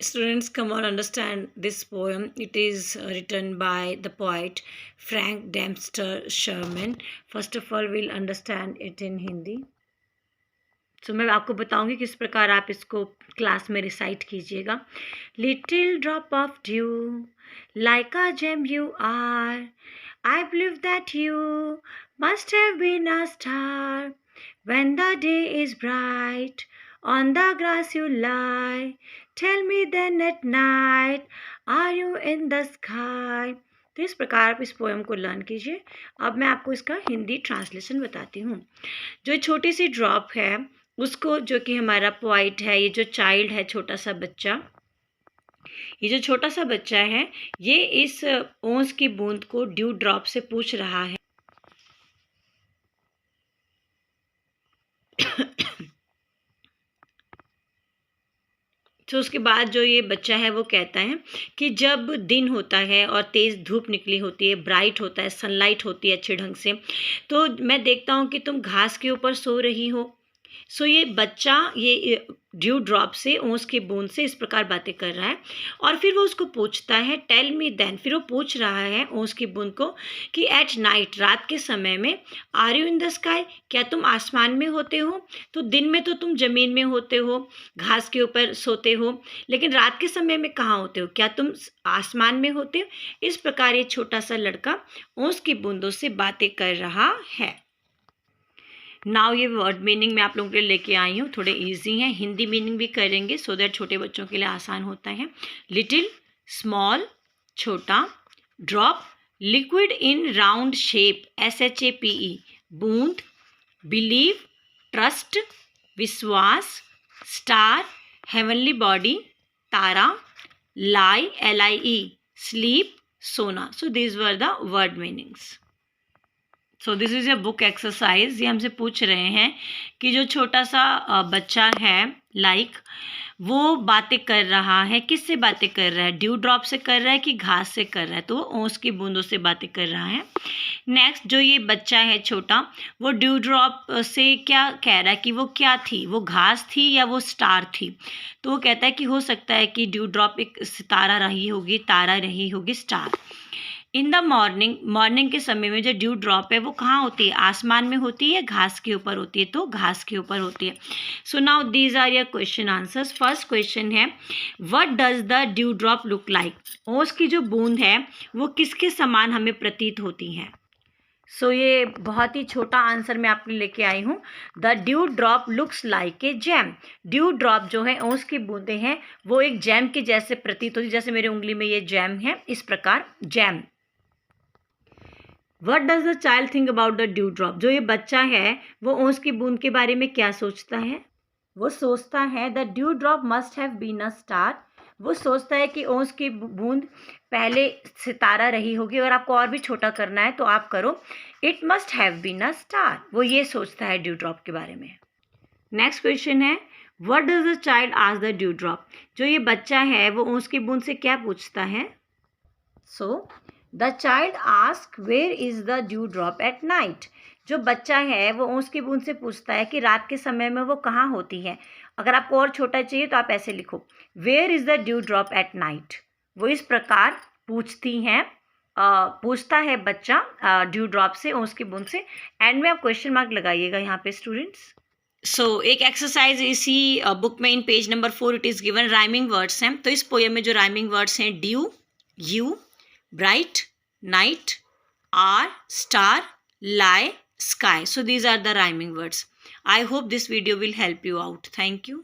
Students, come on, understand this poem. It is written by the poet Frank Dempster Sherman. First of all, we'll understand it in Hindi. So मैं आपको बताऊंगी किस प्रकार आप इसको class में recite कीजिएगा. Little drop of dew, like a gem you are. I believe that you must have been a star when the day is bright. On the grass you lie. Tell me then at night, are you in the sky? तो इस प्रकार आप इस poem को learn कीजिए. अब मैं आपको इसका हिंदी ट्रांसलेशन बताती हूँ. जो छोटी सी ड्रॉप है उसको, जो कि हमारा पोइट है, ये जो चाइल्ड है, छोटा सा बच्चा, ये जो छोटा सा बच्चा है, ये इस ओस की बूंद को ड्यू ड्रॉप से पूछ रहा है. तो उसके बाद जो ये बच्चा है वो कहता है कि जब दिन होता है और तेज़ धूप निकली होती है, ब्राइट होता है, सनलाइट होती है अच्छे ढंग से, तो मैं देखता हूँ कि तुम घास के ऊपर सो रही हो. सो ये बच्चा ये ड्यू ड्रॉप से, ओस की बूंद से इस प्रकार बातें कर रहा है. और फिर वो उसको पूछता है टेल मी देन, फिर वो पूछ रहा है ओस की बूंद को कि एट नाइट, रात के समय में, are you in the sky, क्या तुम आसमान में होते हो. तो दिन में तो तुम ज़मीन में होते हो, घास के ऊपर सोते हो, लेकिन रात के समय में कहाँ होते हो, क्या तुम आसमान में होते हो. इस प्रकार ये छोटा सा लड़का ओस की बूंदों से बातें कर रहा है. नाउ ये वर्ड मीनिंग मैं आप लोगों के लिए लेके आई हूँ, थोड़े इजी हैं. हिंदी मीनिंग भी करेंगे सो दैट छोटे बच्चों के लिए आसान होता है. लिटिल, स्मॉल, छोटा. Drop, liquid in round shape, SHAPE, बूंद. बिलीव, ट्रस्ट, विश्वास. स्टार, हेवनली बॉडी, तारा. लाई, LIE, स्लीप, सोना. So these were the word meanings. So this is a book exercise. ये हमसे पूछ रहे हैं कि जो छोटा सा बच्चा है, वो बातें कर रहा है, किससे बातें कर रहा है, ड्यू ड्रॉप से कर रहा है कि घास से कर रहा है. तो वो ओस की बूंदों से बातें कर रहा है. नेक्स्ट, जो ये बच्चा है छोटा, वो ड्यू ड्रॉप से क्या कह रहा है कि वो क्या थी, वो घास थी या वो स्टार थी. तो वो कहता है कि हो सकता है कि ड्यू ड्रॉप एक सितारा रही होगी, तारा रही होगी, star. In the morning, morning के समय में जो ड्यू ड्रॉप है वो कहाँ होती है, आसमान में होती है, घास के ऊपर होती है. तो घास के ऊपर होती है. So now these are your question answers. First question है what does the dew drop look like. ओस की जो बूंद है वो किसके समान हमें प्रतीत होती है. सो ये बहुत ही छोटा आंसर मैं आपके लेके आई हूँ. The dew drop looks like a jam. Due drop जो है, ओस की बूंदें हैं, वो एक जैम के जैसे प्रतीत होती है. जैसे मेरी उंगली में ये जैम है, इस प्रकार jam. What does the child think about the dew drop. जो ये बच्चा है वो ओस की बूंद के बारे में क्या सोचता है. वो सोचता है the dew drop must have been a star. वो सोचता है कि ओस की बूंद पहले सितारा रही होगी. और आपको और भी छोटा करना है तो आप करो it must have been a star. वो ये सोचता है ड्यू ड्रॉप के बारे में. नेक्स्ट क्वेश्चन है what does the child ask the dew drop. जो ये बच्चा है वो ओस की बूंद से क्या पूछता है. So the child ask where is the dew drop at night. जो बच्चा है वो ओस की बूंद से पूछता है कि रात के समय में वो कहाँ होती है. अगर आपको और छोटा चाहिए तो आप ऐसे लिखो where is the dew drop at night. वो इस प्रकार पूछती हैं, पूछता है बच्चा ड्यू ड्रॉप से, ओस की बूंद से. एंड में आप क्वेश्चन मार्क लगाइएगा यहाँ पे स्टूडेंट्स. सो एक एक्सरसाइज इसी बुक में इन page number 4 it is given rhyming words हैं. तो इस पोएम में जो राइमिंग वर्ड्स हैं due, you, bright, night, are, star, lie, sky. So these are the rhyming words. I hope this video will help you out. Thank you.